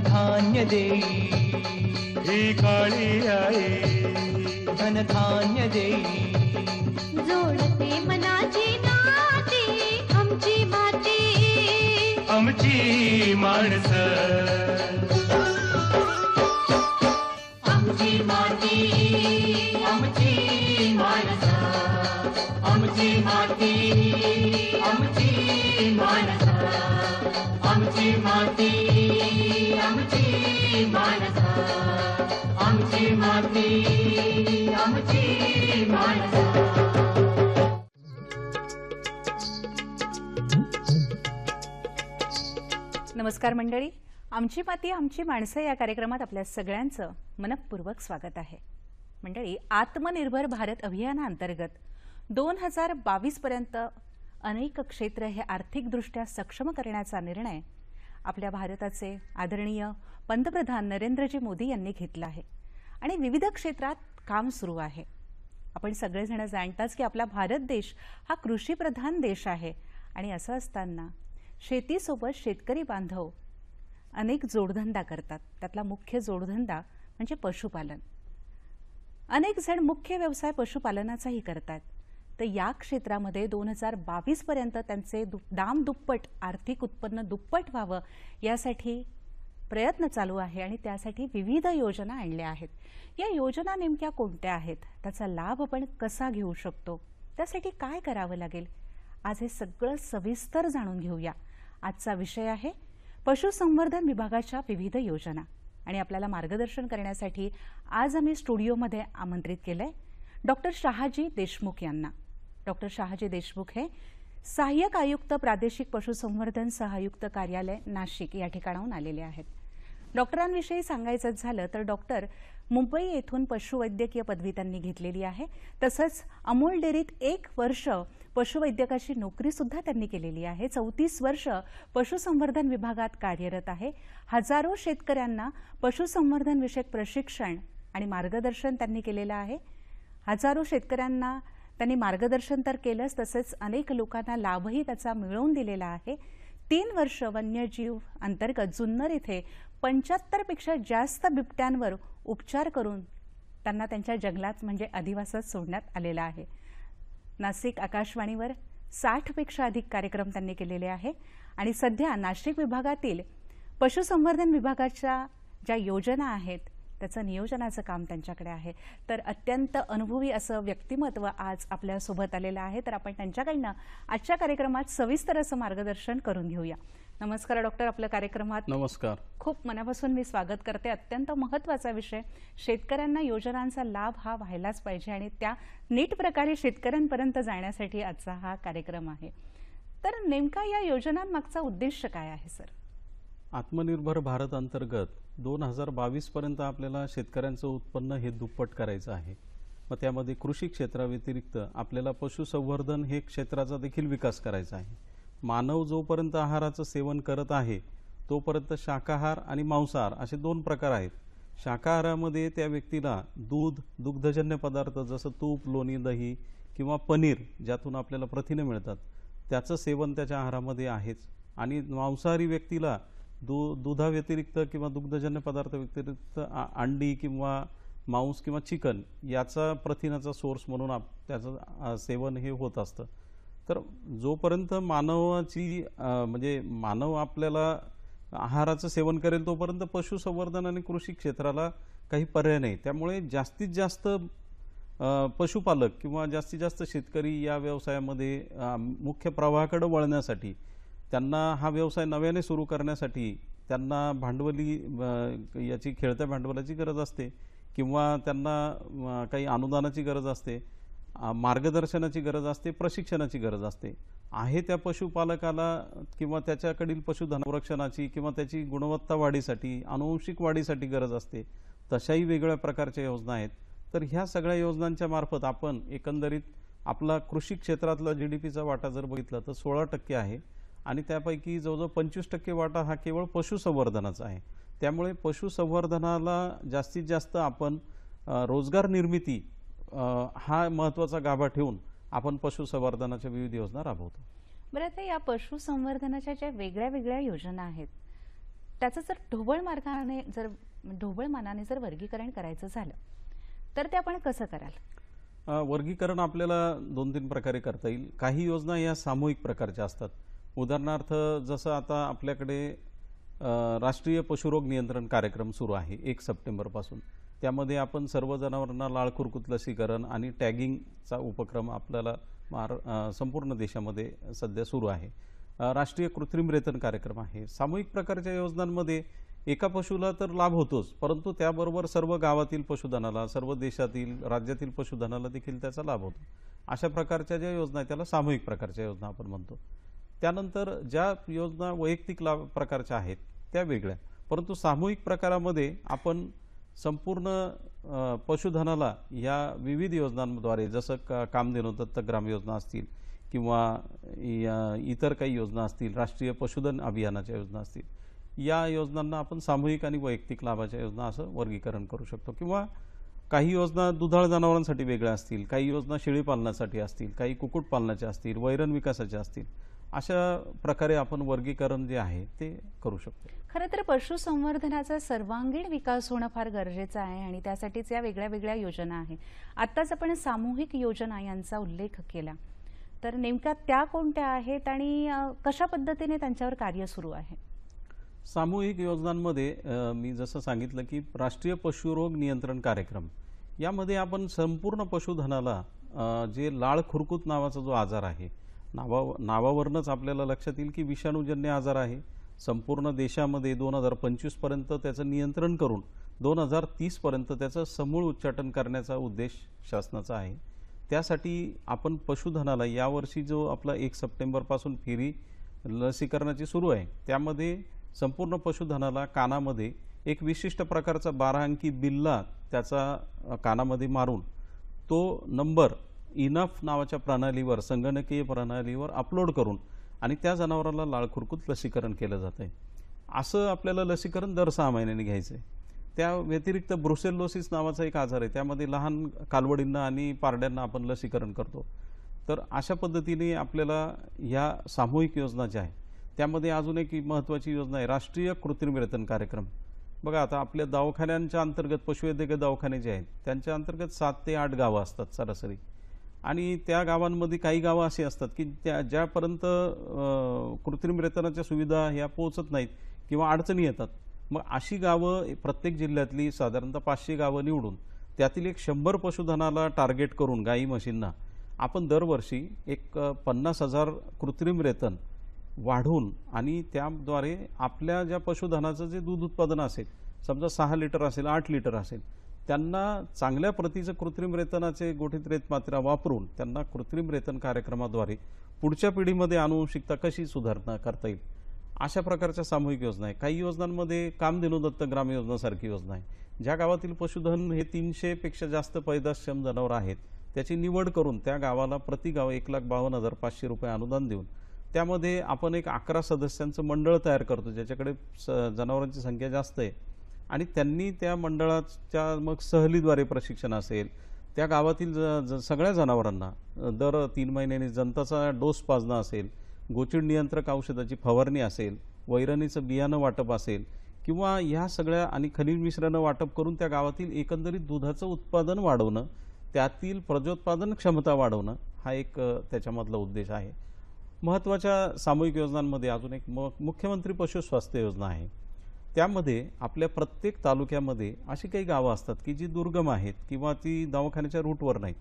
धनधान्य देई ही काळी आई धनधान्य देई जोडते मनाची नाती आमची माती आमची माणसं आमची माती आमची माणसं आमची माती आमची माणसं आमची माती आमची माणसं आमची माती आमची माणसं. नमस्कार मंडळी, आमची माती आमची माणसं या कार्यक्रमात आपल्या सगळ्यांचं मनपूर्वक स्वागत आहे. मंडळी, आत्मनिर्भर भारत अभियानाअंतर्गत 2022 पर्यंत अनेक क्षेत्र हे आर्थिकदृष्ट्या सक्षम करण्याचा निर्णय आपल्या भारताचे आदरणीय पंतप्रधान नरेंद्रजी मोदी यांनी घेतला आहे आणि विविध क्षेत्रात काम सुरू आहे. आपण सगळेजण जाणताच की आपला भारत देश हा कृषीप्रधान देश आहे आणि असं असताना शेतीसोबत शेतकरी बांधव अनेक जोडधंदा करतात. त्यातला मुख्य जोडधंदा म्हणजे पशुपालन. अनेक जण मुख्य व्यवसाय पशुपालनाचाही करतात. तर या क्षेत्रामध्ये 2022 पर्यंत त्यांचे दाम दुप्पट आर्थिक उत्पन्न दुप्पट व्हावं यासाठी प्रयत्न चालू आहे आणि त्यासाठी विविध योजना आणल्या आहेत. या योजना नेमक्या कोणत्या आहेत, त्याचा लाभ आपण कसा घेऊ शकतो, त्यासाठी काय करावं लागेल, आज हे सगळं सविस्तर जाणून घेऊया. आजचा विषय आहे पशुसंवर्धन विभागाच्या विविध योजना आणि आपल्याला मार्गदर्शन करण्यासाठी आज आम्ही स्टुडिओमध्ये आमंत्रित केलंय डॉक्टर शहाजी देशमुख यांना. डॉक्टर शहाजी देशमुख हे सहाय्यक आयुक्त प्रादेशिक पशुसंवर्धन सहआयुक्त कार्यालय नाशिक या ठिकाणाहून आलेले आहेत. डॉक्टरांविषयी सांगायचं झालं तर डॉक्टर मुंबई येथून पशुवैद्यकीय पदवी त्यांनी घेतलेली आहे. तसंच अमूल डेअरीत 1 वर्ष पशुवैद्यकाची नोकरी सुद्धा त्यांनी केलेली आहे. 34 वर्ष पशुसंवर्धन विभागात कार्यरत आहे. हजारो शेतकऱ्यांना पशुसंवर्धन विषयक प्रशिक्षण आणि मार्गदर्शन त्यांनी केलेलं आहे. हजारो शेतकऱ्यांना त्यांनी मार्गदर्शन तर केलंच, तसेच अनेक लोकांना लाभही त्याचा मिळवून दिलेला आहे. 3 वर्ष वन्यजीव अंतर्गत जुन्नर इथे 75 पेक्षा जास्त बिबट्यांवर उपचार करून त्यांना त्यांच्या जंगलात म्हणजे अधिवासात सोडण्यात आलेला आहे. नाशिक आकाशवाणीवर 60 पेक्षा अधिक कार्यक्रम त्यांनी केलेले आहे आणि सध्या नाशिक विभागातील पशुसंवर्धन विभागाच्या ज्या योजना आहेत त्याचं नियोजनाचं काम त्यांच्याकडे आहे. तर अत्यंत अनुभवी असं व्यक्तिमत्व आज आपल्यासोबत आलेलं आहे. तर आपण त्यांच्याकडनं आजच्या कार्यक्रमात सविस्तर असं मार्गदर्शन करून घेऊया. नमस्कार डॉक्टर, आपल्या कार्यक्रमात नमस्कार. खूप मनापासून मी स्वागत करते. अत्यंत महत्त्वाचा विषय, शेतकऱ्यांना योजनांचा लाभ हा व्हायलाच पाहिजे आणि त्या नीट प्रकारे शेतकऱ्यांपर्यंत जाण्यासाठी आजचा हा कार्यक्रम आहे. तर नेमका या योजनांमागचा उद्देश काय आहे सर? आत्मनिर्भर भारत अंतर्गत 2022 पर्यंत आपल्याला शेतकऱ्यांचं उत्पन्न हे दुप्पट करायचं आहे. मग त्यामध्ये कृषी क्षेत्राव्यतिरिक्त आपल्याला पशुसंवर्धन हे क्षेत्राचा देखील विकास करायचा आहे. मानव जोपर्यंत आहाराचं सेवन करत आहे तोपर्यंत शाकाहार आणि मांसाहार असे 2 प्रकार आहेत. शाकाहारामध्ये त्या व्यक्तीला दूध, दुग्धजन्य पदार्थ जसं तूप, लोणी, दही किंवा पनीर ज्यातून आपल्याला प्रथिने मिळतात त्याचं सेवन त्याच्या आहारामध्ये आहेच. आणि मांसाहारी व्यक्तीला दुधाव्यतिरिक्त किंवा दुग्धजन्य पदार्थ व्यतिरिक्त अंडी किंवा मांस किंवा चिकन याचा प्रथिनाचा सोर्स म्हणून त्याचं सेवन हे होत असतं. तर जोपर्यंत मानवाची म्हणजे मानव आपल्याला आहाराचं सेवन करेल तोपर्यंत पशुसंवर्धन आणि कृषी क्षेत्राला काही पर्याय नाही. त्यामुळे जास्तीत जास्त पशुपालक किंवा जास्तीत जास्त शेतकरी या व्यवसायामध्ये मुख्य प्रवाहाकडे वळण्यासाठी, त्यांना हा व्यवसाय नव्याने सुरू करण्यासाठी त्यांना भांडवली याची खेळत्या भांडवलाची गरज असते किंवा त्यांना काही अनुदानाची गरज असते, मार्गदर्शनाची गरज असते, प्रशिक्षणाची गरज असते. आहे त्या पशुपालकाला किंवा त्याच्याकडील पशुधन संरक्षणाची किंवा त्याची गुणवत्ता वाढीसाठी, आनुवंशिक वाढीसाठी गरज असते. तशाही वेगळ्या प्रकारच्या योजना आहेत. तर ह्या सगळ्या योजनांच्या मार्फत आपण एकंदरीत आपला कृषी क्षेत्रातला GDPचा वाटा जर बघितला तर 16% आहे आणि त्यापैकी जवळजवळ 25% वाटा हा केवळ पशुसंवर्धनाचा आहे. त्यामुळे पशुसंवर्धनाला जास्तीत जास्त आपण रोजगार निर्मिती हा महत्त्वाचा गाभा ठेवून आपण पशुसंवर्धनाच्या विविध योजना राबवतो. बरं, आता या पशुसंवर्धनाच्या ज्या वेगळ्या वेगळ्या योजना आहेत त्याचं जर ढोबळ मानाने जर वर्गीकरण करायचं झालं तर ते आपण कसं कराल? वर्गीकरण आपल्याला 2-3 प्रकारे करता येईल. काही योजना या सामूहिक प्रकारच्या असतात. उदाहरणार्थ जसं आता आपल्याकडे राष्ट्रीय पशुरोग नियंत्रण कार्यक्रम सुरू आहे 1 सप्टेंबरपासून. त्यामध्ये आपण सर्व जनावरांना लाळखुरकूत लसीकरण आणि टॅगिंगचा उपक्रम आपल्याला संपूर्ण देशामध्ये सध्या सुरू आहे. राष्ट्रीय कृत्रिम रेतन कार्यक्रम आहे. सामूहिक प्रकारच्या योजनांमध्ये एका पशुला तर लाभ होतोच, परंतु त्याबरोबर सर्व गावातील पशुधनाला, सर्व देशातील राज्यातील पशुधनाला देखील त्याचा लाभ होतो. अशा प्रकारच्या ज्या योजना आहेत त्याला सामूहिक प्रकारच्या योजना आपण म्हणतो. त्यानंतर ज्या योजना वैयक्तिक लाभ प्रकारच्या आहेत त्या वेगळ्या, परंतु सामूहिक प्रकारामध्ये आपण संपूर्ण पशुधनाला या विविध योजनांद्वारे, जसं कामधेनु दत्तक ग्राम योजना असतील किंवा इतर काही योजना असतील, राष्ट्रीय पशुधन अभियानाच्या योजना असतील, या योजनांना आपण सामूहिक आणि वैयक्तिक लाभाच्या योजना असं वर्गीकरण करू शकतो. किंवा काही योजना दुधाळ जनावरांसाठी वेगळ्या असतील, काही योजना शेळी पालनासाठी असतील, काही कुक्कुटपालनाच्या असतील, वैरण विकासाच्या असतील. अशा प्रकारे आपण वर्गीकरण जे आहे ते करू शकतो. खरं तर पशुसंवर्धनाचा सर्वांगीण विकास होणं फार गरजेचं आहे आणि त्यासाठीच या वेगळ्या वेगळ्या योजना आहे. आत्ताच आपण सामूहिक योजना यांचा उल्लेख केला, तर नेमक्या त्या कोणत्या आहेत आणि कशा पद्धतीने त्यांच्यावर कार्य सुरू आहे? सामूहिक योजनांमध्ये मी जसं सांगितलं की राष्ट्रीय पशुरोग नियंत्रण कार्यक्रम, यामध्ये आपण संपूर्ण पशुधनाला जे लाळखुरकूत नावाचा जो आजार आहे, नावावरूनच आपल्याला लक्षात येईल की विषाणूजन्य आजार आहे. संपूर्ण देशामध्ये 2025 पर्यंत त्याचं नियंत्रण करून 2030 पर्यंत त्याचं समूळ उच्चाटन करण्याचा उद्देश शासनाचा आहे. त्यासाठी आपण पशुधनाला यावर्षी जो आपला 1 सप्टेंबरपासून फेरी लसीकरणाची सुरू आहे, त्यामध्ये संपूर्ण पशुधनाला कानामध्ये एक विशिष्ट प्रकारचा 12 अंकी बिल्ला त्याचा कानामध्ये मारून तो नंबर इनफ नावाच्या प्रणालीवर, संगणकीय प्रणालीवर अपलोड करून आणि त्या जनावराला लाळखुरकूत लसीकरण केलं जातं आहे. असं आपल्याला लसीकरण दर 6 महिन्यांनी घ्यायचं आहे. त्या व्यतिरिक्त ब्रुसेलोसिस नावाचा एक आजार आहे, त्यामध्ये लहान कालवडींना आणि पारड्यांना आपण लसीकरण करतो. तर अशा पद्धतीने आपल्याला ह्या सामूहिक योजना ज्या आहेत त्यामध्ये अजून एक महत्त्वाची योजना आहे राष्ट्रीय कृत्रिम रेतन कार्यक्रम. बघा, आता आपल्या दवाखान्यांच्या अंतर्गत पशुवैद्यकीय दवाखाने जे आहेत त्यांच्या अंतर्गत 7 ते 8 गावं असतात सरासरी, आणि त्या गावांमध्ये काही गावं अशी असतात की ज्यापर्यंत कृत्रिम रेतनाच्या सुविधा ह्या पोहोचत नाहीत किंवा अडचणी येतात. मग अशी गावं प्रत्येक जिल्ह्यातली साधारणतः 500 गावं निवडून त्यातील एक 100 पशुधनाला टार्गेट करून गाई म्हशींना आपण दरवर्षी एक 50,000 कृत्रिम रेतन वाढवून आणि त्याद्वारे आपल्या ज्या पशुधनाचं जे दूध उत्पादन असेल, समजा 6 लिटर असेल, 8 लिटर असेल, त्यांना चांगल्या प्रतीचं कृत्रिम रेतनाचे गोठीत रेतमात्रा वापरून त्यांना कृत्रिम रेतन कार्यक्रमाद्वारे पुढच्या पिढीमध्ये आनुवंशिकता कशी सुधारणा करता येईल, अशा प्रकारच्या सामूहिक योजना आहे. काही योजनांमध्ये कामधेनु दत्तक ग्राम योजनासारखी योजना आहे. ज्या गावातील पशुधन हे 300 पेक्षा जास्त पैदासक्षम जनावर आहेत त्याची निवड करून त्या गावाला प्रति गाव 1,52,500 रुपये अनुदान देऊन त्यामध्ये आपण एक 11 सदस्यांचं मंडळ तयार करतो ज्याच्याकडे जनावरांची संख्या जास्त आहे, आणि त्यांनी त्या मंडळाच्या मग सहलीद्वारे प्रशिक्षण असेल, त्या गावातील सगळ्या जनावरांना दर 3 महिन्यांनी जंताचा डोस पाजणं असेल, गोचिड नियंत्रक औषधाची फवारणी असेल, वैरणीचं बियाणं वाटप असेल किंवा ह्या सगळ्या आणि खनिज मिश्रणं वाटप करून त्या गावातील एकंदरीत दुधाचं उत्पादन वाढवणं, त्यातील प्रजोत्पादन क्षमता वाढवणं हा एक त्याच्यामधला उद्देश आहे. महत्त्वाच्या सामूहिक योजनांमध्ये अजून एक मुख्यमंत्री पशुस्वास्थ्य योजना आहे. त्यामध्ये आपल्या प्रत्येक तालुक्यामध्ये अशी काही गावं असतात की जी दुर्गम आहेत किंवा ती दवाखान्याच्या रूटवर नाहीत,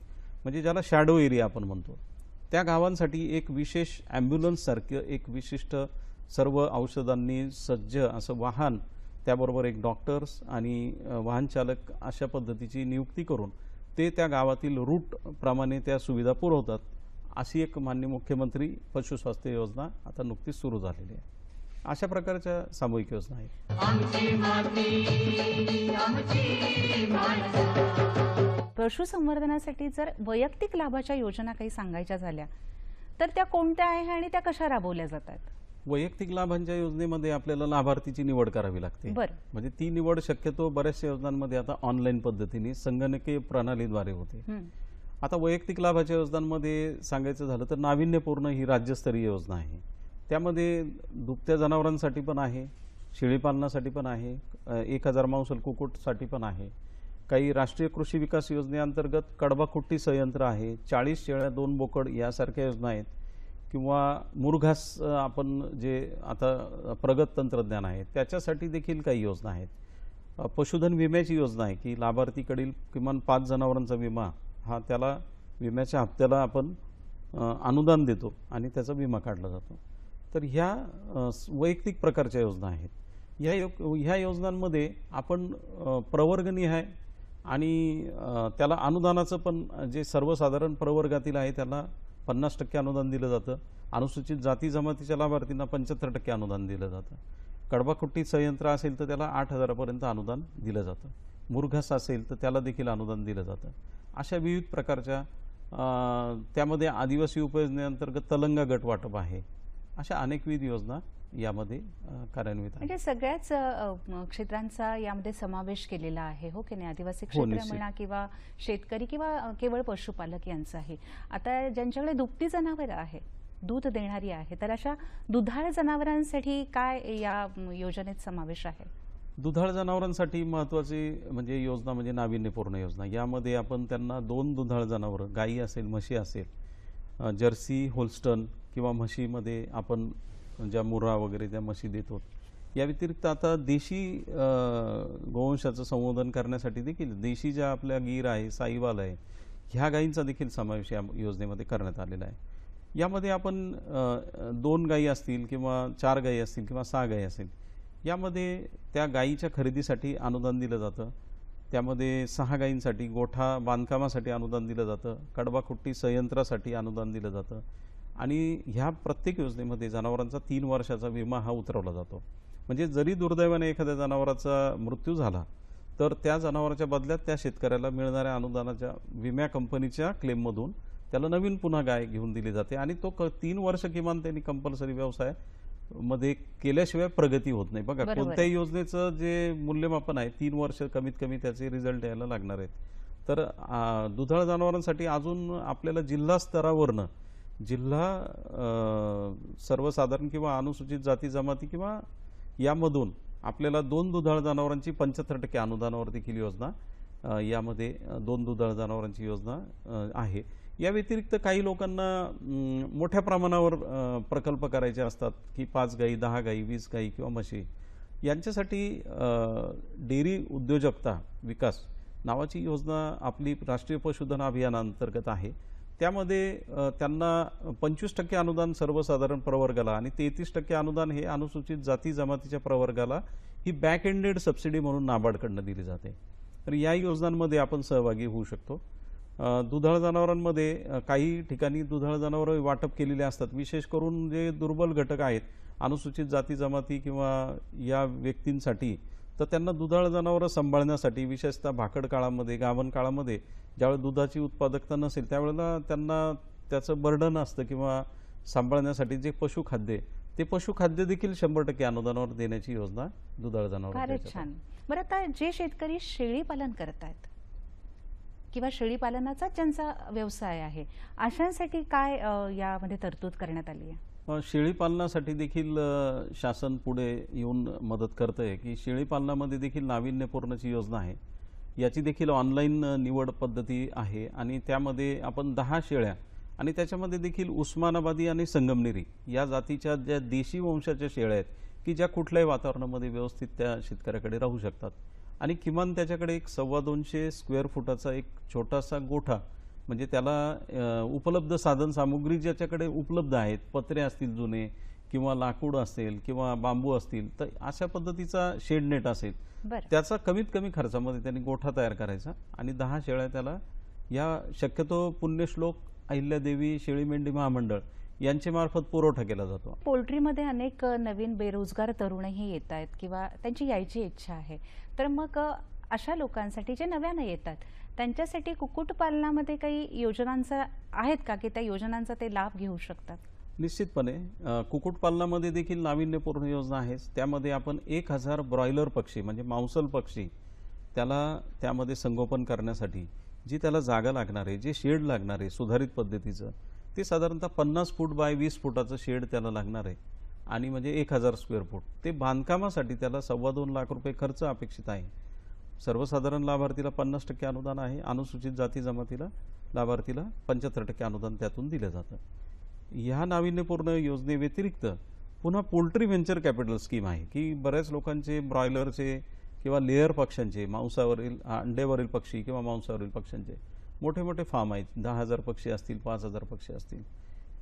म्हणजे ज्याला शॅडो एरिया आपण म्हणतो. त्या गावांसाठी एक विशेष ॲम्ब्युलन्ससारखं एक विशिष्ट सर्व औषधांनी सज्ज असं वाहन, त्याबरोबर एक डॉक्टर्स आणि वाहन चालक अशा पद्धतीची नियुक्ती करून ते त्या गावातील रूटप्रमाणे त्या सुविधा पुरवतात. अशी एक माननीय मुख्यमंत्री पशुस्वास्थ्य योजना आता नुकतीच सुरू झालेली आहे. अशा प्रकारच्या सामूहिक योजना आहेत. आमची माती आमची माणसं. पशुसंवर्धनासाठी जर वैयक्तिक लाभाच्या योजना काही सांगायच्या झाल्या तर त्या कोणत्या आहे आणि त्या कशा राबवल्या जातात? वैयक्तिक लाभांच्या योजनेमध्ये आपल्याला लाभार्थीची निवड करावी लागते. म्हणजे ती निवड शक्यतो बऱ्याचशा योजनांमध्ये आता ऑनलाईन पद्धतीने संगणकीय प्रणालीद्वारे होते. आता वैयक्तिक लाभाच्या योजनांमध्ये सांगायचं झालं तर नाविन्यपूर्ण ही राज्यस्तरीय योजना आहे. त्यामध्ये दुभत्या जनावरांसाठी पण आहे, शेळीपालनासाठी पण आहे, 1000 मांसल कुक्कुटसाठी पण आहे. काही राष्ट्रीय कृषी विकास योजनेअंतर्गत कडबा कुट्टी संयंत्र आहे, 40 शेळ्या 2 बोकड यासारख्या योजना आहेत. किंवा मुरघास आपण जे आता प्रगत तंत्रज्ञान आहे त्याच्यासाठी देखील काही योजना आहेत. पशुधन विम्याची योजना आहे की लाभार्थीकडील किमान 5 जनावरांचा विमा हा त्याला विम्याच्या हप्त्याला आपण अनुदान देतो आणि त्याचा विमा काढला जातो. तर ह्या वैयक्तिक प्रकारच्या योजना आहेत. ह्या योजनांमध्ये आपण प्रवर्गनिहाय आणि त्याला अनुदानाचं पण जे सर्वसाधारण प्रवर्गातील आहे त्याला 50% अनुदान दिलं जातं. अनुसूचित जाती जमातीच्या लाभार्थींना 75% अनुदान दिलं जातं. कडबाकुट्टी संयंत्र असेल तर त्याला 8,000 पर्यंत अनुदान दिलं जातं. मुरघास असेल तर त्याला देखील अनुदान दिलं जातं. अशा विविध प्रकारच्या त्यामध्ये आदिवासी उपयोजनेअंतर्गत तलंगा गट वाटप आहे. अशा अनेकविध योजना यामध्ये कार्यान्वित आहेत. म्हणजे सगळ्याच क्षेत्रांचा यामध्ये समावेश केलेला आहे, हो की नाही? आदिवासी हो, क्षेत्र निश्चित. म्हणा किंवा शेतकरी किंवा केवळ पशुपालक यांचं आहे. आता ज्यांच्याकडे दुभती जनावरं आहे, दूध देणारी आहे, तर अशा दुधाळ जनावरांसाठी काय या योजनेत समावेश आहे? दुधाळ जनावरांसाठी महत्त्वाची म्हणजे योजना म्हणजे नाविन्यपूर्ण योजना. यामध्ये आपण त्यांना 2 दुधाळ जनावरं, गाई असेल म्हशी असेल, जर्सी होल्स्टन किंवा म्हशीमध्ये आपण ज्या मुर्रा वगैरे त्या म्हशी देतो. या व्यतिरिक्त आता देशी गोवंशाचं संवर्धन करण्यासाठी देखील देशी ज्या आपल्या गीर आहे, साईवाल आहे, ह्या गायींचा देखील समावेश या योजनेमध्ये करण्यात आलेला आहे. यामध्ये आपण 2 गायी असतील किंवा 4 गायी असतील किंवा 6 गायी असेल, यामध्ये त्या गायीच्या खरेदीसाठी अनुदान दिलं जातं. त्यामध्ये 6 गायींसाठी गोठा बांधकामासाठी अनुदान दिलं जातं. कडबाकुट्टी संयंत्रासाठी अनुदान दिलं जातं. आणि ह्या प्रत्येक योजनेमध्ये जनावरांचा 3 वर्षाचा विमा हा उतरवला जातो. म्हणजे जरी दुर्दैवाने एखाद्या जनावराचा मृत्यू झाला तर त्या जनावराच्या बदल्यात त्या शेतकऱ्याला मिळणाऱ्या अनुदानाच्या विमा कंपनीच्या क्लेममधून त्याला नवीन पुन्हा गाय घेऊन दिली जाते आणि तो 3 वर्ष किमान त्यांनी कंपल्सरी व्यवसाय मध्ये केल्याशिवाय प्रगती होत नाही. बघा, बरोबर. कोणत्याही योजनेचं जे मूल्यमापन आहे 3 वर्ष कमीत कमी त्याचे रिझल्ट यायला लागणार आहेत. तर दुधाळ जनावरांसाठी अजून आपल्याला जिल्हा स्तरावरनं सर्वसाधारण किंवा अनुसूचित जाती जमाती किंवा यामधून आपल्याला 2 दुधाळ जनावरांची 75% अनुदानावर देखील योजना यामध्ये 2 दुधाळ जनावरांची योजना आहे. या व्यतिरिक्त काही लोकांना मोठ्या प्रमाणावर प्रकल्प करायचे असतात की 5 गायी 10 गायी 20 गायी किंवा म्हशी यांच्यासाठी डेअरी उद्योजकता विकास नावाची योजना आपली राष्ट्रीय पशुधन अभियानाअंतर्गत आहे. त्यामध्ये त्यांना 25% अनुदान सर्वसाधारण प्रवर्गाला आणि 33% अनुदान हे अनुसूचित जाती जमातीच्या प्रवर्गाला ही बॅक एंडेड सबसिडी म्हणून नाबार्डकडनं दिली जाते. तर या योजनांमध्ये आपण सहभागी होऊ शकतो. दुधाळ जनावरांमध्ये काही ठिकाणी दुधाळ जनावरं वाटप केलेले असतात. विशेष करून जे दुर्बल घटक आहेत अनुसूचित जाती जमाती किंवा या व्यक्तींसाठी, तर त्यांना दुधाळ जनावरं सांभाळण्यासाठी विशेषतः भाकड काळामध्ये गाभण काळामध्ये ज्यावेळेस दुधाची उत्पादकता नसेल त्यावेळेला त्यांना त्याचं बर्डन असतं किंवा सांभाळण्यासाठी जे पशुखाद्य ते पशुखाद्य देखील 100% अनुदानावर देण्याची योजना दुधाळ जनावर. फारच छान. बरं, आता जे शेतकरी शेळी पालन करत आहेत किंवा शेळी पालनाचा ज्यांचा व्यवसाय आहे अशांसाठी काय यामध्ये तरतूद करण्यात आली आहे? शेळी पालनासाठी देखील शासन पुढे येऊन मदत करतंय की शेळी पालनामध्ये देखील नाविन्यपूर्णची योजना आहे. याची देखील ऑनलाईन निवड पद्धती आहे आणि त्यामध्ये आपण 10 शेळ्या आणि त्याच्यामध्ये देखील उस्मानाबादी आणि संगमनेरी या जातीच्या ज्या देशी वंशाच्या शेळ्या आहेत की ज्या कुठल्याही वातावरणामध्ये व्यवस्थित त्या शेतकऱ्याकडे राहू शकतात आणि किमान त्याच्याकडे एक 250 स्क्वेअर फुटाचा एक छोटासा गोठा म्हणजे त्याला उपलब्ध साधन सामुग्री ज्याच्याकडे उपलब्ध आहेत, पत्रे असतील जुने किंवा लाकूड असेल किंवा बांबू असतील, तर अशा पद्धतीचा शेड नेट असेल त्याचा कमीत कमी खर्चामध्ये त्यांनी गोठा तयार करायचा आणि 10 शेळ्या त्याला या शक्यतो पुण्यश्लोक अहिल्यादेवी शेळी मेंढी महामंडळ यांच्या मार्फत पुरवठा केला जातो. पोल्ट्रीमध्ये अनेक नवीन बेरोजगार तरुणही येत आहेत किंवा त्यांची यायची इच्छा आहे, तर मग अशा लोकांसाठी जे नव्यानं येतात त्यांच्यासाठी कुक्कुटपालनामध्ये काही योजनांचा आहेत का की त्या योजनांचा ते लाभ घेऊ शकतात? निश्चितपणे कुक्कुटपालनामध्ये देखील नाविन्यपूर्ण योजना आहे. त्यामध्ये आपण 1000 ब्रॉयलर पक्षी म्हणजे मांसल पक्षी त्यामध्ये संगोपन करण्यासाठी जी त्याला जागा लागणार आहे, जे शेड लागणार आहे सुधारित पद्धतीचं, ते साधारणतः 50 फूट बाय 20 फुटाचं शेड त्याला लागणार आहे आणि म्हणजे 1000 स्क्वेअर फूट. ते बांधकामासाठी त्याला 2.25 लाख रुपये खर्च अपेक्षित आहे. सर्वसाधारण लाभार्थीला 50% अनुदान आहे. अनुसूचित जाती जमातीला लाभार्थीला 75% अनुदान त्यातून दिलं जातं. ह्या नाविन्यपूर्ण योजनेव्यतिरिक्त पुन्हा पोल्ट्री व्हेंचर कॅपिटल स्कीम आहे की बऱ्याच लोकांचे ब्रॉयलरचे किंवा लेअर पक्ष्यांचे मांसावरील अंड्यावरील पक्षी किंवा मांसावरील पक्ष्यांचे मोठे मोठे फार्म आहेत. 10,000 पक्षी असतील, 5,000 पक्षी असतील.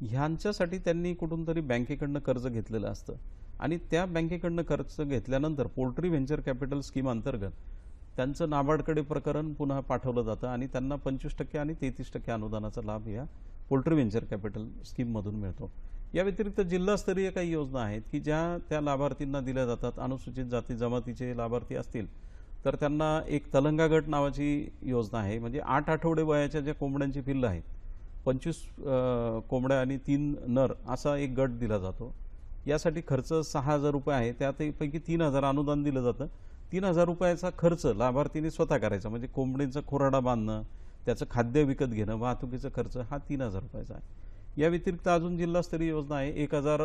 ह्यांच्यासाठी त्यांनी कुठून तरी बँकेकडनं कर्ज घेतलेलं असतं आणि त्या बँकेकडनं कर्ज घेतल्यानंतर पोल्ट्री व्हेंचर कॅपिटल स्कीम अंतर्गत त्यांचं नाबार्डकडे प्रकरण पुन्हा पाठवलं जातं आणि त्यांना 25% आणि 33% अनुदानाचा लाभ या पोल्ट्री व्हेंचर कॅपिटल स्कीममधून मिळतो. या व्यतिरिक्त जिल्हास्तरीय काही योजना आहेत की ज्या त्या लाभार्थींना दिल्या जातात. अनुसूचित जाती जमातीचे लाभार्थी असतील तर त्यांना एक तलंगा गट नावाची योजना आहे. म्हणजे 8 आठवडे वयाच्या ज्या कोंबड्यांची पिल्लं आहेत, 25 कोंबड्या आणि 3 नर असा एक गट दिला जातो. यासाठी खर्च 6,000 रुपये आहे. त्यापैकी 3,000 अनुदान दिलं जातं. 3,000 रुपयाचा खर्च लाभार्थीने स्वतः करायचा. म्हणजे कोंबडीचा खुराडा बांधणं, त्याचं खाद्य विकत घेणं, वाहतुकीचा खर्च हा 3,000 रुपयाचा आहे. या व्यतिरिक्त अजून जिल्हास्तरीय योजना आहे 1,000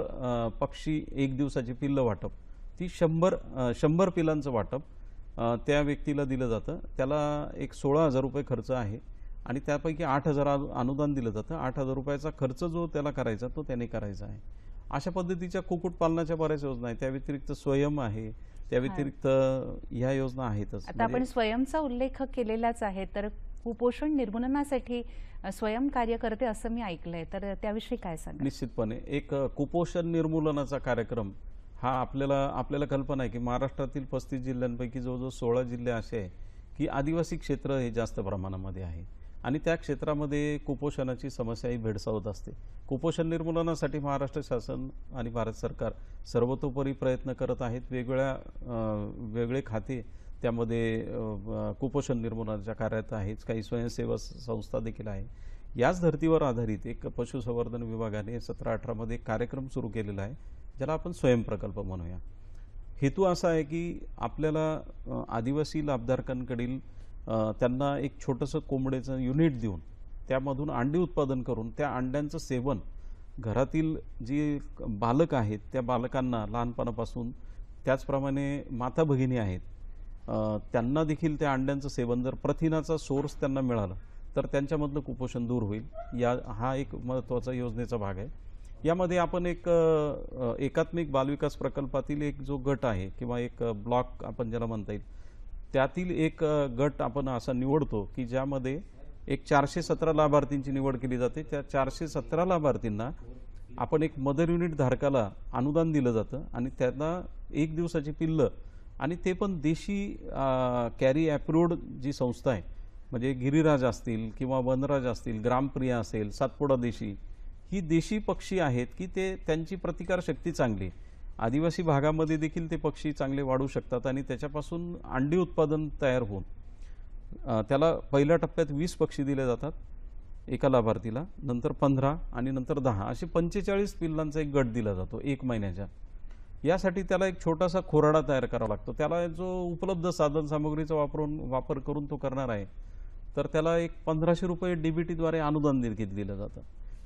पक्षी 1 दिवसाची पिल्लं वाटप. ती 100 पिलांचं वाटप त्या व्यक्तीला दिलं जातं. त्याला एक 16,000 रुपये खर्च आहे आणि त्यापैकी 8,000 अनुदान दिलं जातं. 8,000 रुपयाचा खर्च जो त्याला करायचा तो त्याने करायचा आहे. अशा पद्धतीच्या कुक्कुटपालनाच्या बऱ्याच योजना आहेत. त्या व्यतिरिक्त स्वयं आहे. त्या व्यतिरिक्त ह्या योजना आहेतच. आता आपण स्वयंचा उल्लेख केलेलाच आहे, तर कुपोषण निर्मूलनासाठी स्वयं कार्य करते असं मी ऐकलंय, तर त्याविषयी काय सांगा? निश्चितपणे एक कुपोषण निर्मूलनाचा कार्यक्रम हा आपल्याला कल्पना आहे की महाराष्ट्रातील 35 जिल्ह्यांपैकी जवळजवळ 16 जिल्हे असे आहे की आदिवासी क्षेत्र हे जास्त प्रमाणामध्ये आहे आणि त्या क्षेत्रामध्ये कुपोषणाची समस्याही भेडसावत असते. कुपोषण निर्मूलनासाठी महाराष्ट्र शासन आणि भारत सरकार सर्वतोपरी प्रयत्न करत आहेत. वेगळे खाते त्यामध्ये कुपोषण निर्मूलनाच्या कार्यात आहेत. काही स्वयंसेवा संस्था देखील आहे. याच धर्तीवर आधारित एक पशुसंवर्धन विभागाने 17-18 मध्ये एक कार्यक्रम सुरू केलेला आहे ज्याला आपण स्वयंप्रकल्प म्हणूया. हेतू असा आहे की आपल्याला आदिवासी लाभधारकांकडील त्यांना एक छोटंसं कोंबड्याचं युनिट देऊन त्यामधून अंडी उत्पादन करून त्या अंड्यांचं सेवन घरातील जी बालक आहेत त्या बालकांना लहानपणापासून, त्याचप्रमाणे माता भगिनी आहेत त्यांना देखील त्या अंड्यांचं सेवन जर प्रथिनाचा सोर्स त्यांना मिळाला तर त्यांच्यामधलं कुपोषण दूर होईल. हा एक महत्त्वाचा योजनेचा भाग आहे. यामध्ये आपण एक एकात्मिक बालविकास प्रकल्पातील एक जो गट आहे किंवा एक ब्लॉक आपण ज्याला म्हणता येईल त्यातील एक गट आपण असा निवडतो की ज्यामध्ये एक 417 लाभार्थींची निवड केली जाते. त्या 417 लाभार्थींना आपण एक मदर युनिट धारकाला अनुदान दिलं जातं आणि त्याला 1 दिवसाची पिल्लं आणि ते पण देशी कॅरी अप्रूव्ड जी संस्था आहे, म्हणजे गिरिराज असतील किंवा वनराज असतील, ग्रामप्रिया असेल, सातपुडा देशी, ही देशी पक्षी आहेत की ते त्यांची प्रतिकारशक्ती चांगली. आदिवासी भागामध्ये देखील ते पक्षी चांगले वाढू शकतात आणि त्याच्यापासून अंडी उत्पादन तयार होऊन त्याला पहिल्या टप्प्यात 20 पक्षी दिले जातात एका लाभार्थीला, नंतर 15 आणि नंतर 10 असे 45 पिल्लांचा एक गट दिला जातो 1 महिन्याच्या. यासाठी त्याला एक छोटासा खोराडा तयार करावा लागतो. त्याला जो उपलब्ध साधन सामग्रीचा वापर करून तो करणार आहे तर त्याला एक 1,500 रुपये DBTद्वारे अनुदान दिलं जातं.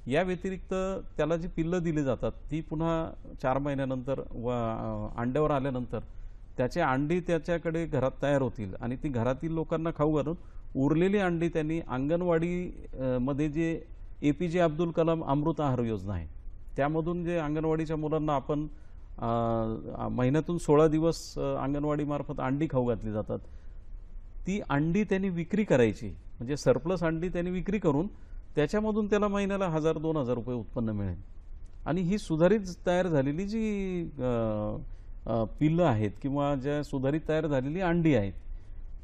या व्यतिरिक्त त्याला जी पिल्लं दिली जातात ती पुन्हा 4 महिन्यानंतर अंड्यावर आल्यानंतर त्याचे अंडी त्याच्याकडे घरात तयार होतील आणि ती घरातील लोकांना खाऊ घालून उरलेली अंडी त्यांनी अंगणवाडी मध्ये जे APJ अब्दुल कलाम अमृत आहार योजना आहे त्यामधून जे अंगणवाडीच्या मुलांना आपण महिन्यातून 16 दिवस अंगणवाडीमार्फत अंडी खाऊ घातली जातात, ती अंडी त्यांनी विक्री करायची. म्हणजे सरप्लस अंडी त्यांनी विक्री करून त्याच्यामधून त्याला महिन्याला 1,000-2,000 रुपये उत्पन्न मिळेल. आणि ही सुधारित तयार झालेली जी पिल्लं आहेत किंवा ज्या सुधारित तयार झालेली अंडी आहेत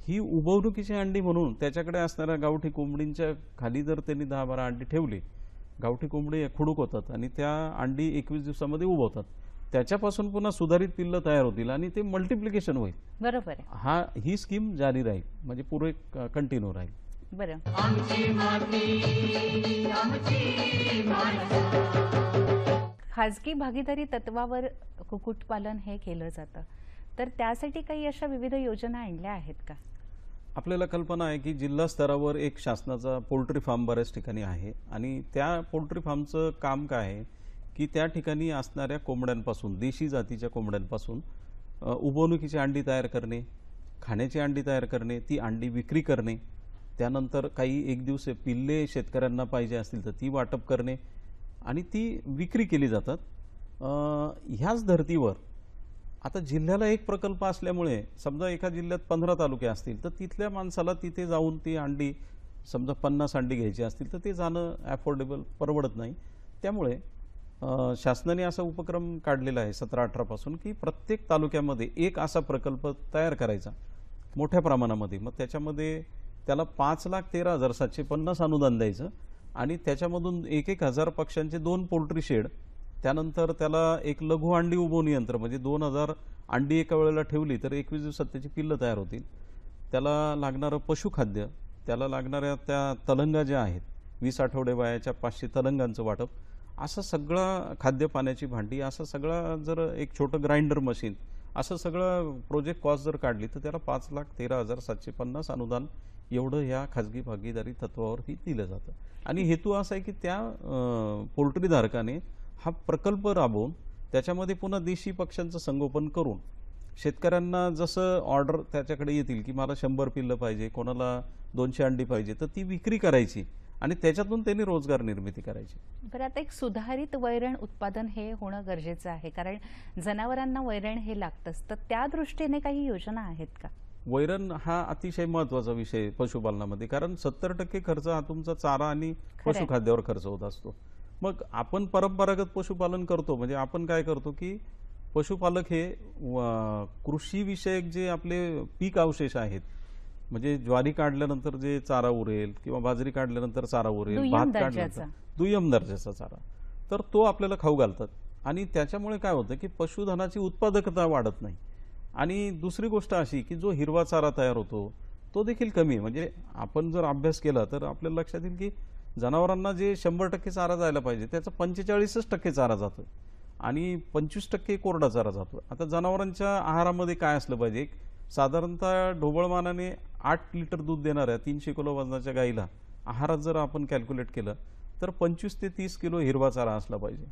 ही उबवणुकीची अंडी म्हणून त्याच्याकडे असणाऱ्या गावठी कोंबडींच्या खाली जर त्यांनी 10-12 अंडी ठेवली, गावठी कोंबडी खुडूक होतात आणि त्या अंडी 21 दिवसामध्ये उबवतात. त्याच्यापासून पुन्हा सुधारित पिल्लं तयार होतील आणि ते मल्टिप्लिकेशन होईल. बरोबर आहे. ही स्कीम जारी राहील, म्हणजे पुरे कंटिन्यू राहील. बरं, आमची माती आमची माणसं. खाजगी भागीदारी तत्वावर कुक्कुटपालन हे केलं जातं, तर त्यासाठी काही अशा विविध योजना आणल्या आहेत का? आपल्याला कल्पना आहे की जिल्हा स्तरावर एक शासनाचा पोल्ट्री फार्म बऱ्याच ठिकाणी आहे आणि त्या पोल्ट्री फार्मचं काम काय आहे की त्या ठिकाणी असणाऱ्या कोंबड्यांपासून, देशी जातीच्या कोंबड्यांपासून उबवणुकीची अंडी तयार करणे, खाण्याची अंडी तयार करणे, ती अंडी विक्री करणे, त्यानंतर काही एक दिवसीय पिल्ले शेतकऱ्यांना पाहिजे असतील तर ती वाटप करणे आणि ती विक्री केली जातात. ह्याच धर्तीवर आता जिल्ह्याला एक प्रकल्प असल्यामुळे समजा एका जिल्ह्यात 15 तालुके असतील तर तिथल्या माणसाला तिथे जाऊन ती अंडी समजा 50 अंडी घ्यायची असतील तर ते जाणं ॲफोर्डेबल परवडत नाही. त्यामुळे शासनाने असा उपक्रम काढलेला आहे 17-18 पासून की प्रत्येक तालुक्यामध्ये एक असा प्रकल्प तयार करायचा मोठ्या प्रमाणामध्ये. मग त्याच्यामध्ये त्याला 5,13,750 अनुदान द्यायचं आणि त्याच्यामधून 1,000 पक्ष्यांचे 2 पोल्ट्री शेड, त्यानंतर त्याला एक लघु अंडी उबवणी यंत्र म्हणजे 2,000 अंडी एका वेळेला ठेवली तर 21 दिवसात त्याची पिल्लं तयार होतील. त्याला लागणारं पशुखाद्य, त्याला लागणाऱ्या त्या तलंगा ज्या आहेत 20 आठवडे वयाच्या 500 तलंगांचं वाटप, असं सगळं खाद्य पाण्याची भांडी, असं सगळं जर एक छोटं ग्राइंडर मशीन, असं सगळं प्रोजेक्ट कॉस्ट जर काढली तर त्याला 5,13,750 अनुदान एवढं ह्या खाजगी भागीदारी तत्वावरही दिलं जातं. आणि हेतू असा आहे की त्या पोल्ट्रीधारकाने हा प्रकल्प राबवून त्याच्यामध्ये पुन्हा देशी पक्ष्यांचं संगोपन करून शेतकऱ्यांना जसं ऑर्डर त्याच्याकडे येतील की मला 100 पिल्लं पाहिजे, कोणाला 200 अंडी पाहिजे, तर ती विक्री करायची आणि त्याच्यातून त्यांनी रोजगार निर्मिती करायची. बरं, आता एक सुधारित वैरण उत्पादन हे होणं गरजेचं आहे कारण जनावरांना वैरण हे लागतंच, तर त्या दृष्टीने काही योजना आहेत का? वैरण हा अतिशय महत्त्वाचा विषय पशुपालनामध्ये, कारण 70% खर्च हा तुमचा चारा आणि पशुखाद्यावर खर्च होत असतो. मग आपण परंपरागत पशुपालन करतो म्हणजे आपण काय करतो की पशुपालक हे कृषीविषयक जे आपले पीक अवशेष आहेत म्हणजे ज्वारी काढल्यानंतर जे चारा उरेल किंवा बाजरी काढल्यानंतर चारा उरेल, भात काढल्यानंतर दुय्यम दर्जाचा चारा, तर तो आपल्याला खाऊ घालतात आणि त्याच्यामुळे काय होतं की पशुधनाची उत्पादकता वाढत नाही. आणि दुसरी गोष्ट अशी की जो हिरवा चारा तयार होतो तो देखील कमी आहे. म्हणजे आपण जर अभ्यास केला तर आपल्याला लक्षात येईल की जनावरांना जे 100% चारा जायला पाहिजे त्याचा 45% चारा जातो आणि 25% कोरडा चारा जातो. आता जनावरांच्या आहारामध्ये काय असलं पाहिजे, साधारणतः ढोबळमानाने 8 लिटर दूध देणाऱ्या 300 किलो वजनाच्या गाईला आहारात जर आपण कॅल्क्युलेट केलं तर 25 ते 30 किलो हिरवा चारा असला पाहिजे.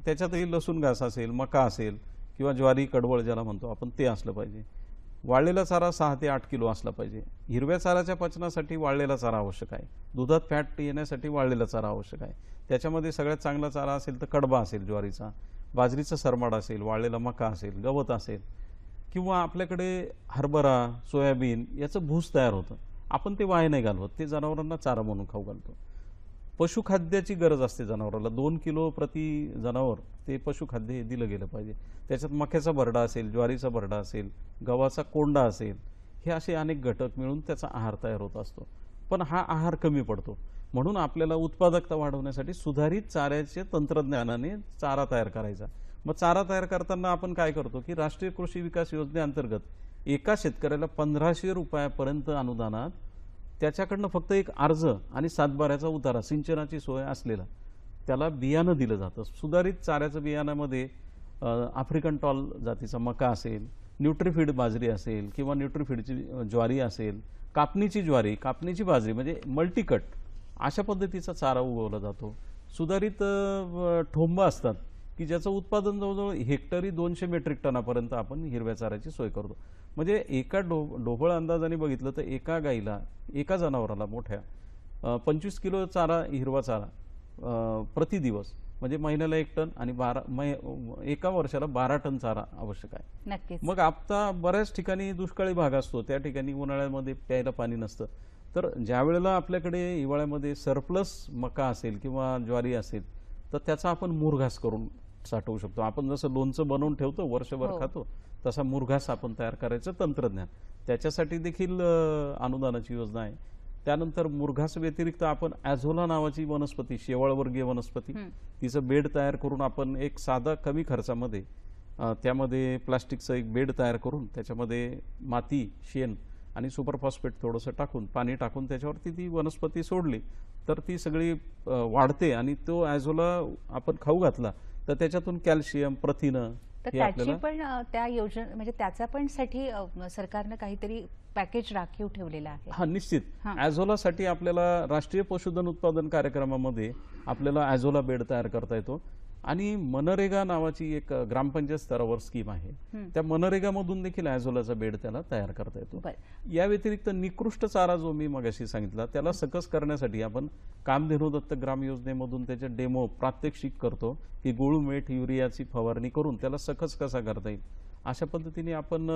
त्याच्यातही लसूण घास असेल, मका असेल किंवा ज्वारी कडवळ ज्याला म्हणतो आपण ते असलं पाहिजे. वाळलेला चारा 6 ते 8 किलो असला पाहिजे. हिरव्या चाऱ्याच्या पचनासाठी वाळलेला चारा आवश्यक आहे. दुधात फॅट येण्यासाठी वाळलेला चारा आवश्यक आहे. त्याच्यामध्ये सगळ्यात चांगला चारा असेल तर कडबा असेल ज्वारीचा, बाजरीचा सरमाड असेल, वाळलेला मका असेल, गवत असेल किंवा आपल्याकडे हरभरा, सोयाबीन याचं भूस तयार होतं. आपण ते वाया नाही घालवत, ते जनावरांना चारा म्हणून खाऊ घालतो. पशुखाद्याची गरज असते जनावराला, 2 किलो प्रति जनावर ते पशुखाद्य हे दिलं गेलं पाहिजे. त्याच्यात मक्याचा भरडा असेल, ज्वारीचा भरडा असेल, गव्हाचा कोंडा असेल, हे असे अनेक घटक मिळून त्याचा आहार तयार होत असतो. पण हा आहार कमी पडतो म्हणून आपल्याला उत्पादकता वाढवण्यासाठी सुधारित चाऱ्याचे तंत्रज्ञानाने चारा तयार करायचा. मग चारा तयार करताना आपण काय करतो की राष्ट्रीय कृषी विकास योजनेअंतर्गत एका शेतकऱ्याला 1,500 रुपयापर्यंत अनुदानात त्याच्याकडनं फक्त एक अर्ज आणि 7/12चा उतारा, सिंचनाची सोय असलेला त्याला बियाणं दिलं जातं. सुधारित चाऱ्याचं बियाणामध्ये आफ्रिकन टॉल जातीचा मका असेल, न्यूट्रीफीड बाजरी असेल किंवा न्यूट्रीफीडची ज्वारी असेल, कापणीची ज्वारी, कापणीची बाजरी म्हणजे मल्टीकट अशा पद्धतीचा चारा उगवला जातो. सुधारित ठोंबा असतात की ज्याचं उत्पादन जवळजवळ हेक्टरी 200 मेट्रिक टनापर्यंत आपण हिरव्या चाऱ्याची सोय करतो. म्हणजे एका ढोबळ अंदाजाने बघितलं तर एका गाईला, एका जनावराला मोठ्या 25 किलो चारा, हिरवा चारा प्रति दिवस म्हणजे महिन्याला 1 टन आणि एका वर्षाला 12 टन चारा आवश्यक आहे. नक्कीच. मग आता बऱ्याच ठिकाणी दुष्काळी भाग असतो, त्या ठिकाणी उन्हाळ्यामध्ये प्यायला पाणी नसतं, तर ज्या वेळेला आपल्याकडे हिवाळ्यामध्ये सरप्लस मका असेल किंवा ज्वारी असेल तर त्याचा आपण मुरघास करून साठवू शकतो. आपण जसं लोणचं बनवून ठेवतो वर्षभर खातो तसा मुरघास आपण तयार करायचं तंत्रज्ञान, त्याच्यासाठी देखील अनुदानाची योजना आहे. त्यानंतर मुरघास व्यतिरिक्त आपण ॲझोला नावाची वनस्पती, शेवाळवर्गीय वनस्पती, तिचं बेड तयार करून आपण एक साधा कमी खर्चामध्ये त्यामध्ये प्लास्टिकचं एक बेड तयार करून त्याच्यामध्ये माती, शेण आणि सुपरफॉस्फेट थोडंसं टाकून, पाणी टाकून त्याच्यावरती ती वनस्पती सोडली तर ती सगळी वाढते आणि तो ॲझोला आपण खाऊ घातला तर त्याच्यातून कॅल्शियम, प्रथिनं तर त्याची पण त्या योजना म्हणजे त्याचा पण साठी सरकारनं काहीतरी पॅकेज राखीव ठेवलेलं आहे. हा, निश्चित. ॲझोलासाठी आपल्याला राष्ट्रीय पशुधन उत्पादन कार्यक्रमामध्ये आपल्याला ॲझोला बेड तयार करता येतो. आणि मनरेगा नावाची एक ग्रामपंचायत स्तरावर स्कीम आहे. त्या मनरेगामधून देखील ॲझोलाचा बेड त्याला तयार करता येतो. या व्यतिरिक्त निकृष्ट चारा जो मी मगाशी सांगितला त्याला सकस करण्यासाठी आपण कामधेनू दत्तक ग्राम योजनेमधून त्याचे डेमो प्रात्यक्षिक करतो की गुळ मेठ युरियाची फवारणी करून त्याला सकस कसा करता येईल. अशा पद्धतीने आपण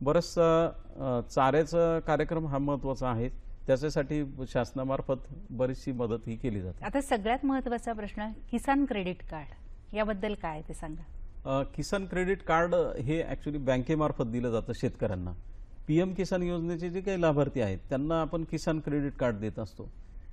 बराचसा चाऱ्याचा कार्यक्रम हा महत्त्वाचा आहे. त्याच्यासाठी शासनामार्फत बरीचशी मदत ही केली जाते. आता सगळ्यात महत्त्वाचा प्रश्न किसान क्रेडिट कार्ड याबद्दल काय ते सांगा. किसान क्रेडिट कार्ड हे ॲक्च्युली बँकेमार्फत दिलं जातं शेतकऱ्यांना. PM किसान योजनेचे जे काही लाभार्थी आहेत त्यांना आपण किसान क्रेडिट कार्ड देत असतो.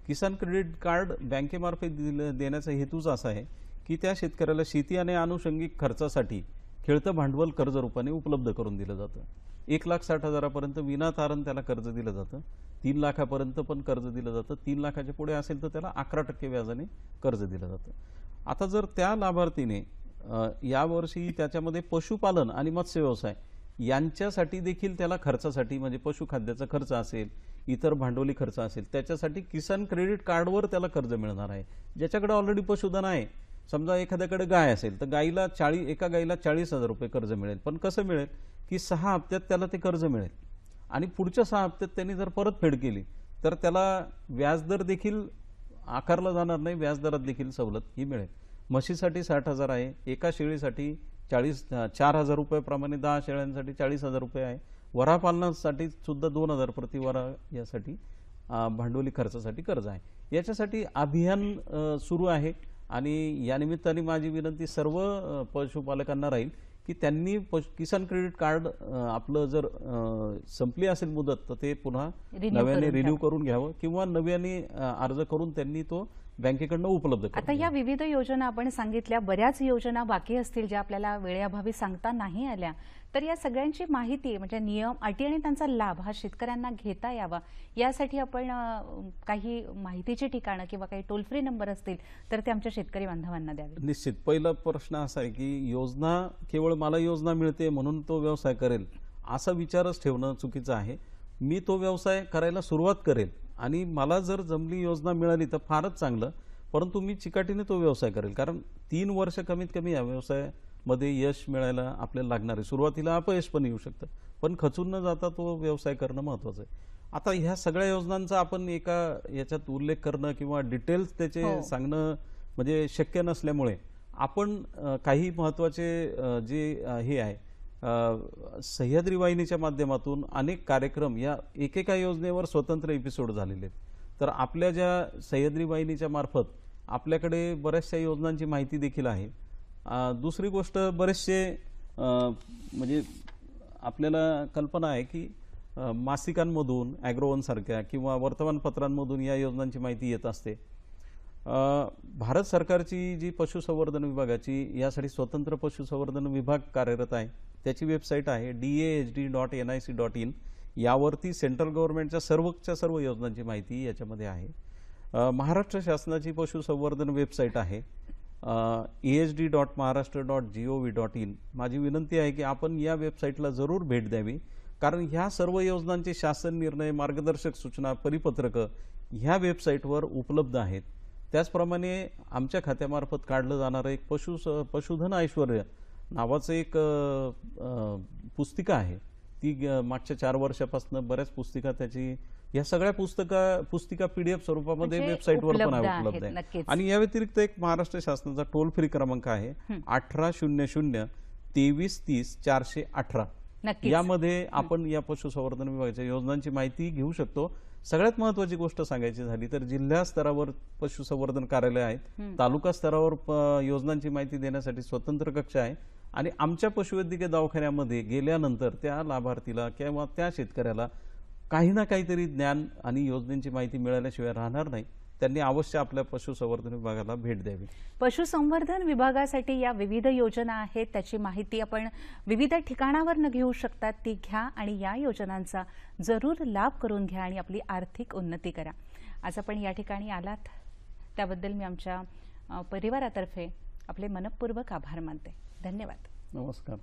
किसान क्रेडिट कार्ड बँकेमार्फत देण्याचा हेतूच असा आहे की त्या शेतकऱ्याला शेती आणि आनुषंगिक खर्चासाठी खेळतं भांडवल कर्ज रूपाने उपलब्ध करून दिलं जातं. 1,60,000 विनातारण त्याला कर्ज दिलं जातं. 3 लाखापर्यंत पण कर्ज दिलं जातं. 3 लाखाच्या पुढे असेल तर त्याला 11% व्याजाने कर्ज दिलं जातं. आता जर त्या लाभार्थीने यावर्षी त्याच्यामध्ये पशुपालन आणि मत्स्य व्यवसाय यांच्यासाठी देखील त्याला खर्चासाठी म्हणजे पशुखाद्याचा खर्च असेल, इतर भांडवली खर्च असेल, त्याच्यासाठी किसान क्रेडिट कार्डवर त्याला कर्ज मिळणार आहे. ज्याच्याकडे ऑलरेडी पशुधन आहे, समजा एखाद्याकडे गाय असेल तर गाईला एका गाईला 40,000 रुपये कर्ज मिळेल. पण कसं मिळेल की 6 हप्त्यात त्याला ते कर्ज मिळेल आणि पुढच्या 6 हप्त्यात त्यांनी जर परतफेड केली तर त्याला व्याजदर देखील आकारला जाणार नाही, व्याजदरात देखील सवलत ही मिळेल. म्हशीसाठी 60,000 आहे, एका शेळीसाठी 4,000 रुपयाप्रमाणे 10 शेळ्यांसाठी 40,000 रुपये आहे. वरापालनासाठी सुद्धा 2,000 प्रति वरा यासाठी भांडवली खर्चासाठी कर्ज आहे. याच्यासाठी अभियान सुरू आहे आणि या निमित्ताने माझी विनंती सर्व पशुपालकांना राहील की त्यांनी किसान क्रेडिट कार्ड आपलं जर संपली असेल मुदत तर ते पुन्हा नव्याने रिन्यू करून घ्यावं किंवा नव्याने अर्ज करून त्यांनी तो बँकेकडनं उपलब्ध करून. आता या विविध योजना आपण सांगितल्या, बऱ्याच योजना बाकी असतील ज्या आपल्याला वेळेअभावी सांगता नाही आल्या, तर या सगळ्यांची माहिती म्हणजे नियम, अटी आणि त्यांचा लाभ हा शेतकऱ्यांना घेता यावा यासाठी आपण काही माहितीची ठिकाणं किंवा काही टोल फ्री नंबर असतील तर ते आमच्या शेतकरी बांधवांना द्यावे. निश्चित. पहिला प्रश्न असा आहे की योजना केवळ मला योजना मिळते म्हणून तो व्यवसाय करेल असा विचारच ठेवणं चुकीचं आहे. मी तो व्यवसाय करायला सुरुवात करेल आणि मला जर जमली योजना मिळाली तर फारच चांगलं, परंतु मी चिकाटीने तो व्यवसाय करेल. कारण 3 वर्ष कमीत कमी या व्यवसायामध्ये यश मिळायला आपल्याला लागणार आहे. सुरुवातीला अपयश पण येऊ शकतं, पण खचून न जाता तो व्यवसाय करणं महत्त्वाचं आहे. आता ह्या सगळ्या योजनांचा आपण एका याच्यात उल्लेख करणं किंवा डिटेल्स त्याचे सांगणं म्हणजे शक्य नसल्यामुळे आपण काही महत्त्वाचे जे हे आहे सह्याद्री वाहिनीच्या माध्यमातून अनेक कार्यक्रम या एकेका योजनेवर स्वतंत्र एपिसोड झालेले आहेत. तर आपल्या ज्या सह्याद्री वाहिनीच्या मार्फत आपल्याकडे बऱ्याचशा योजनांची माहिती देखील आहे. दुसरी गोष्ट, बरेचसे म्हणजे आपल्याला कल्पना आहे की मासिकांमधून ॲग्रोवनसारख्या किंवा वर्तमानपत्रांमधून या योजनांची माहिती येत असते. भारत सरकारची जी पशुसंवर्धन विभागाची यासाठी स्वतंत्र पशुसंवर्धन विभाग कार्यरत आहे, त्याची वेबसाईट आहे DAHD.nic.in. यावरती सेंट्रल गव्हर्नमेंटच्या सर्व योजनांची माहिती याच्यामध्ये आहे. महाराष्ट्र शासनाची पशुसंवर्धन वेबसाईट आहे AHD.maharashtra.gov.in. माझी विनंती आहे की आपण या वेबसाईटला जरूर भेट द्यावी, कारण ह्या सर्व योजनांचे शासन निर्णय, मार्गदर्शक सूचना, परिपत्रकं ह्या वेबसाईटवर उपलब्ध आहेत. त्याचप्रमाणे आमच्या खात्यामार्फत काढलं जाणारं एक पशुधन ऐश्वर्य नावाचं एक पुस्तिका आहे. ती मागच्या 4 वर्षापासून बऱ्याच पुस्तिका त्याची या सगळ्या पुस्तिका PDF स्वरूपामध्ये वेबसाईटवर पण उपलब्ध आहे. आणि या व्यतिरिक्त एक महाराष्ट्र शासनाचा टोल फ्री क्रमांक आहे 1800 23 30 418. यामध्ये आपण या पशुसंवर्धन विभागाच्या योजनांची माहिती घेऊ शकतो. सगळ्यात महत्त्वाची गोष्ट सांगायची झाली तर जिल्हा स्तरावर पशुसंवर्धन कार्यालय आहेत, तालुका स्तरावर योजनांची माहिती देण्यासाठी स्वतंत्र कक्ष आहे आणि आमच्या पशुवैद्यकीय दवाखान्यामध्ये गेल्यानंतर त्या लाभार्थीला किंवा त्या शेतकऱ्याला काही ना काहीतरी ज्ञान आणि योजनेची माहिती मिळाल्याशिवाय राहणार नाही. त्यांनी अवश्य आपल्या पशुसंवर्धन विभागाला भेट द्यावी. पशुसंवर्धन विभागासाठी या विविध योजना आहेत, त्याची माहिती आपण विविध ठिकाणावर घेऊ शकतात. ती घ्या आणि या योजनांचा जरूर लाभ करून घ्या आणि आपली आर्थिक उन्नती करा. आज आपण या ठिकाणी आलात त्याबद्दल मी आमच्या परिवारातर्फे आपले मनपूर्वक आभार मानते. धन्यवाद. नमस्कार.